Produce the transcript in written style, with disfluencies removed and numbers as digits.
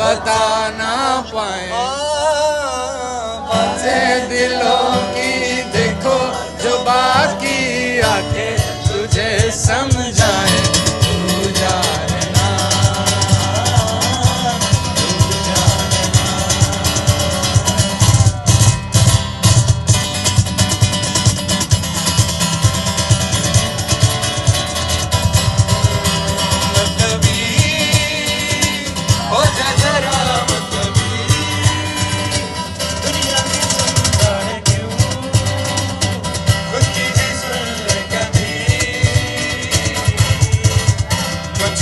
बता ना पाए। से दिलों की देखो जो बाकी आंखें तुझे समझाए। तू जाने ना, तू जाने मतलबी हो जा जरा मतलबी। दुनिया की सुनता है क्यों खुद की ही सुन ले कभी। कुछ